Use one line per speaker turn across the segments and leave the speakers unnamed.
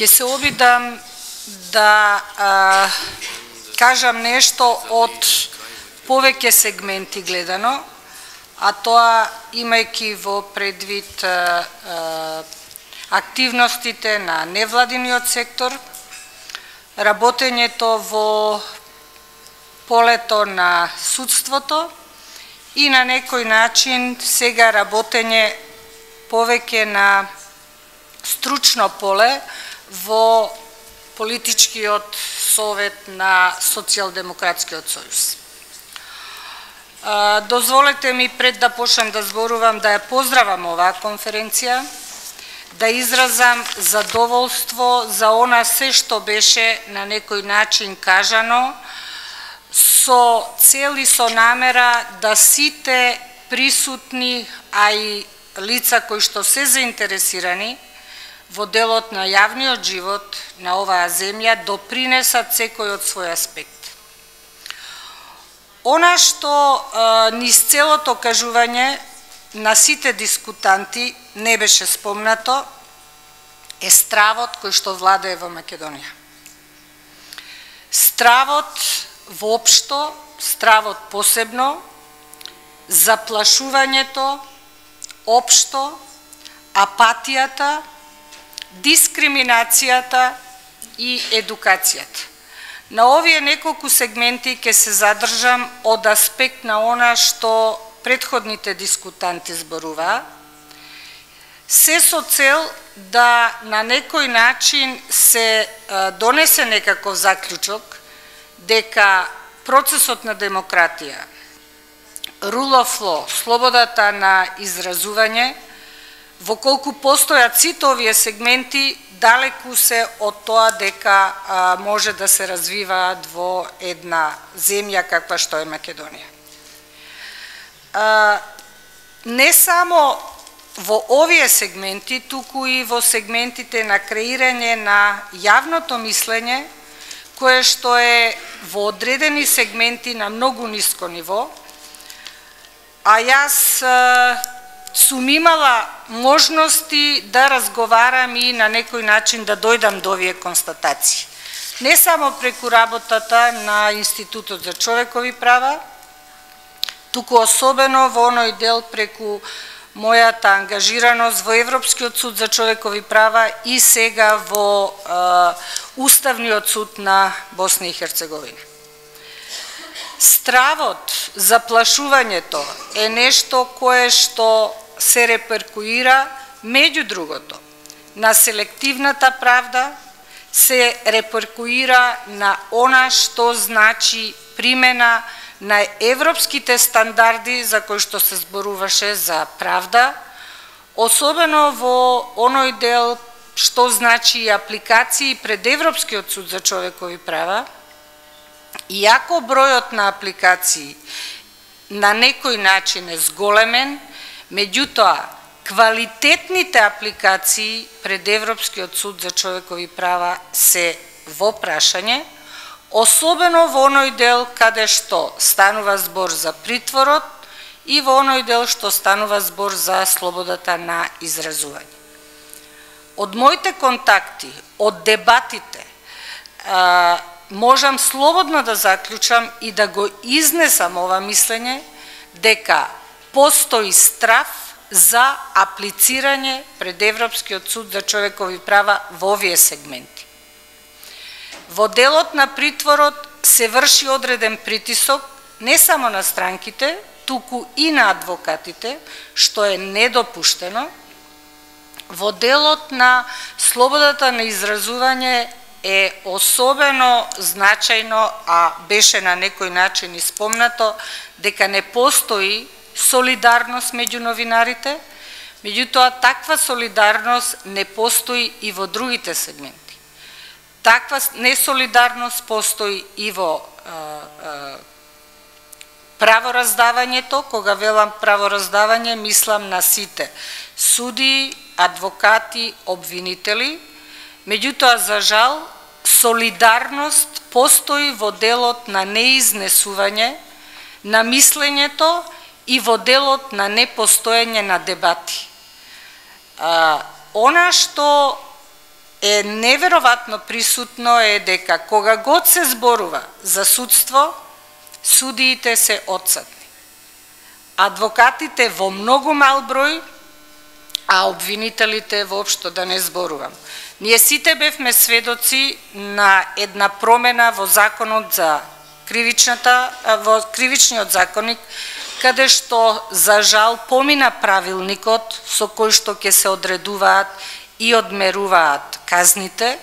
Ќе се обидам да кажам нешто од повеќе сегменти гледано, а тоа имајќи во предвид активностите на невладиниот сектор, работењето во полето на судството и на некој начин сега работење повеќе на стручно поле во политичкиот совет на Социјалдемократскиот сојуз. Дозволете ми пред да почнам да зборувам да ја поздравам оваа конференција, да изразам задоволство за она се што беше на некој начин кажано, со цел и со намера да сите присутни, а и лица кои што се заинтересирани во делот на јавниот живот на оваа земја допринесат секој од свој аспект. Она што низ целото кажување на сите дискутанти не беше спомнато е стравот кој што владее во Македонија. Стравот воопшто, стравот посебно, заплашувањето општо, апатијата, дискриминацијата и едукацијата. На овие неколку сегменти ќе се задржам од аспект на она што претходните дискутанти зборуваа, се со цел да на некој начин се донесе некаков заклучок дека процесот на демократија, rule of law, слободата на изразување, во колку постојат сите овие сегменти, далеку се од тоа дека може да се развиваат во една земја каква што е Македонија. Не само во овие сегменти, туку и во сегментите на креирање на јавното мислење, кое што е во одредени сегменти на многу ниско ниво, а јас сум имала можности да разговарам и на некој начин да дојдам до овие констатации. Не само преку работата на Институтот за човекови права, туку особено во оној дел преку мојата ангажираност во Европскиот суд за човекови права и сега во Уставниот суд на Босна и Херцеговина. Стравот, заплашувањето е нешто кое што се реперкуира, меѓу другото, на селективната правда, се реперкуира на она што значи примена на европските стандарди за кои што се зборуваше за правда, особено во оној дел што значи и апликации пред Европскиот суд за човекови права. Иако бројот на апликации на некој начин е зголемен, меѓутоа квалитетните апликации пред Европскиот суд за човекови права се во прашање, особено во оној дел каде што станува збор за притворот и во оној дел што станува збор за слободата на изразување. Од моите контакти, од дебатите, можам слободно да заклучам и да го изнесам ова мислење дека постои страв за аплицирање пред Европскиот суд за човекови права во овие сегменти. Во делот на притворот се врши одреден притисок не само на странките, туку и на адвокатите, што е недопуштено. Во делот на слободата на изразување е особено значајно, а беше на некој начин испомнато, дека не постои солидарност меѓу новинарите, меѓутоа таква солидарност не постои и во другите сегменти. Таква несолидарност постои и во правораздавањето. Кога велам правораздавање, мислам на сите судии, адвокати, обвинители. Меѓутоа, за жал, солидарност постои во делот на неизнесување на мислењето и во делот на непостоење на дебати. Она што е неверојатно присутно е дека кога год се зборува за судство, судиите се отсадни. Адвокатите во многу мал број, а обвинителите воопшто да не зборувам. Ние сите бевме сведоци на една промена во законот за во кривичниот законник, каде што за жал помина правилникот со кој што ќе се одредуваат и одмеруваат казните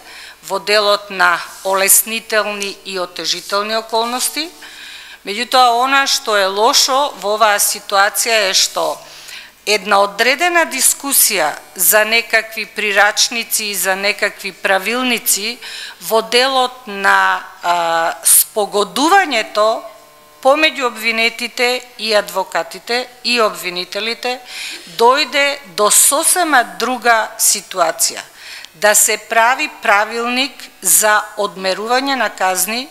во делот на олеснителни и отежителни околности. Меѓутоа, она што е лошо во оваа ситуација е што една одредена дискусија за некакви прирачници и за некакви правилници во делот на спогодувањето помеѓу обвинетите и адвокатите и обвинителите дојде до сосема друга ситуација. Да се прави правилник за одмерување на казни,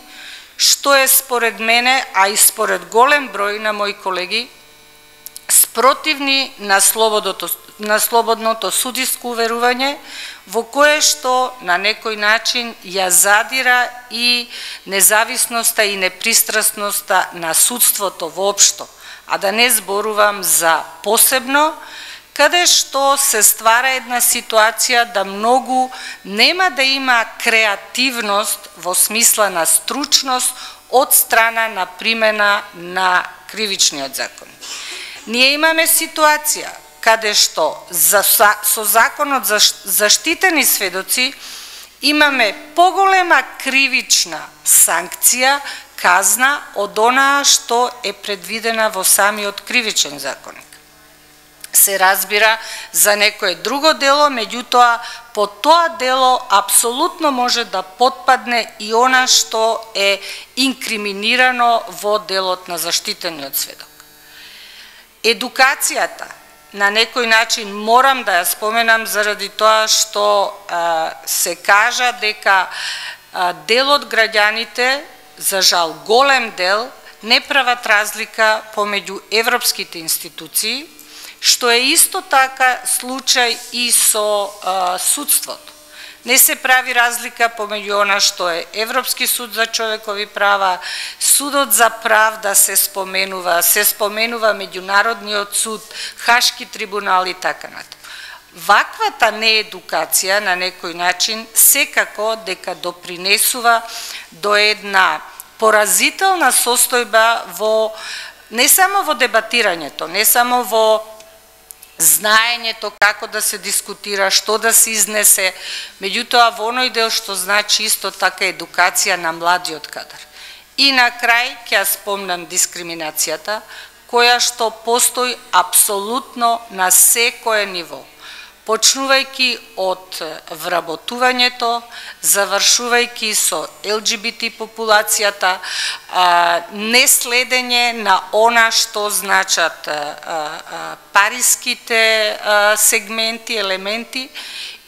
што е според мене, а и според голем број на мои колеги, спротивни на слободното судиско уверување, во кое што на некој начин ја задира и независноста и непристрасноста на судството воопшто, а да не зборувам за посебно, каде што се ствара една ситуација да многу нема да има креативност во смисла на стручност од страна на примена на кривичниот закон. Ние имаме ситуација каде што со законот за заштитени сведоци имаме поголема кривична санкција, казна од онаа што е предвидена во самиот кривичен законник. Се разбира за некое друго дело, меѓутоа по тоа дело апсолутно може да потпадне и она што е инкриминирано во делот на заштитениот сведок. Едукацијата, на некој начин морам да ја споменам заради тоа што се кажа дека дел од граѓаните, за жал голем дел, не прават разлика помеѓу европските институции, што е исто така случај и со судството. Не се прави разлика помеѓу она што е Европски суд за човекови права, Судот за правда се споменува Меѓународниот суд, Хашки трибунал и така натаму. Ваквата неедукација на некој начин секако дека допринесува до една поразителна состојба во не само во дебатирањето, не само во знаењето како да се дискутира, што да се изнесе, меѓутоа во оној дел што значи исто така едукација на младиот кадар. И на крај ќе ја спомнам дискриминацијата, која што постои апсолутно на секое ниво, почнувајќи од вработувањето, завршувајќи со ЛГБТ популацијата, неследење на она што значат париските сегменти, елементи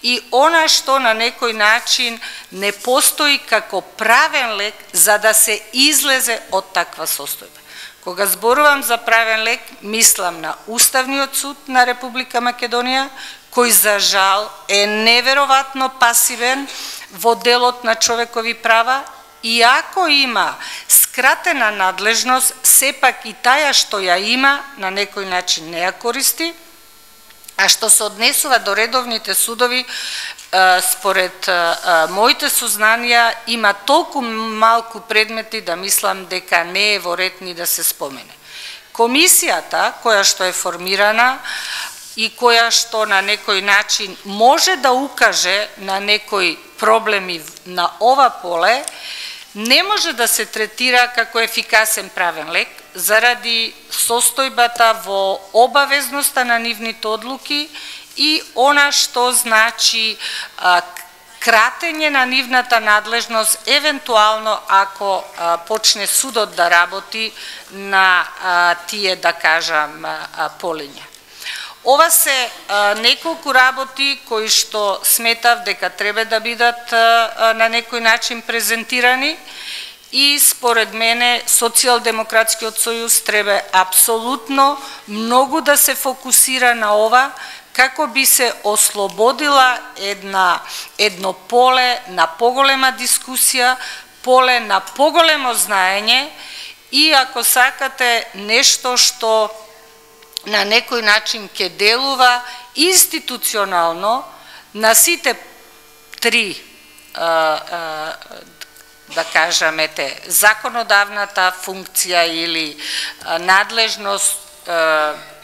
и она што на некој начин не постои како правен лек за да се излезе од таква состојба. Кога зборувам за правен лек, мислам на Уставниот суд на Република Македонија, кој за жал е неверојатно пасивен во делот на човекови права, иако има скратена надлежност, сепак и таја што ја има на некој начин не ја користи, а што се однесува до редовните судови, според моите сознанија, има толку малку предмети да мислам дека не е во ред ни да се спомене. Комисијата, која што е формирана и која што на некој начин може да укаже на некои проблеми на ова поле, не може да се третира како ефикасен правен лек заради состојбата во обавезноста на нивните одлуки и она што значи кратење на нивната надлежност, евентуално ако почне судот да работи на тие, да кажам, полиња. Ова се неколку работи кои што сметав дека треба да бидат на некој начин презентирани и според мене Социјалдемократскиот сојуз треба апсолутно многу да се фокусира на ова, како би се ослободила едно поле на поголема дискусија, поле на поголемо знаење и, ако сакате, нешто што на некој начин ќе делува институционално на сите три, да кажемете, законодавната функција или надлежност,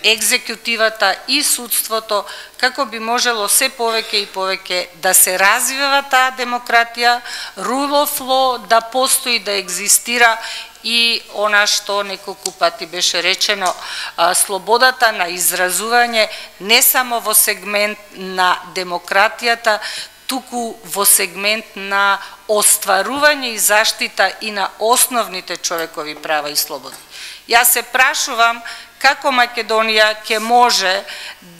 екзекутивата и судството, како би можело се повеќе и повеќе да се развива таа демократија, rule of law да постои, да екзистира и она што неколку пати беше речено, слободата на изразување не само во сегмент на демократијата, туку во сегмент на остварување и заштита и на основните човекови права и слободи. Јас се прашувам како Македонија ќе може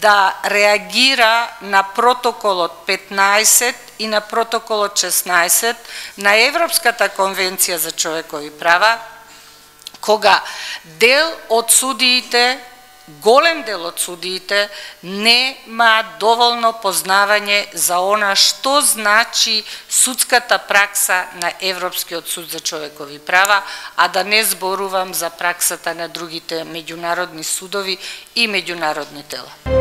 да реагира на протоколот 15 и на протоколот 16 на Европската конвенција за човекови права, кога дел од судиите, голем дел од судиите, нема доволно познавање за она што значи судската пракса на Европскиот суд за човекови права, а да не зборувам за праксата на другите меѓународни судови и меѓународни тела.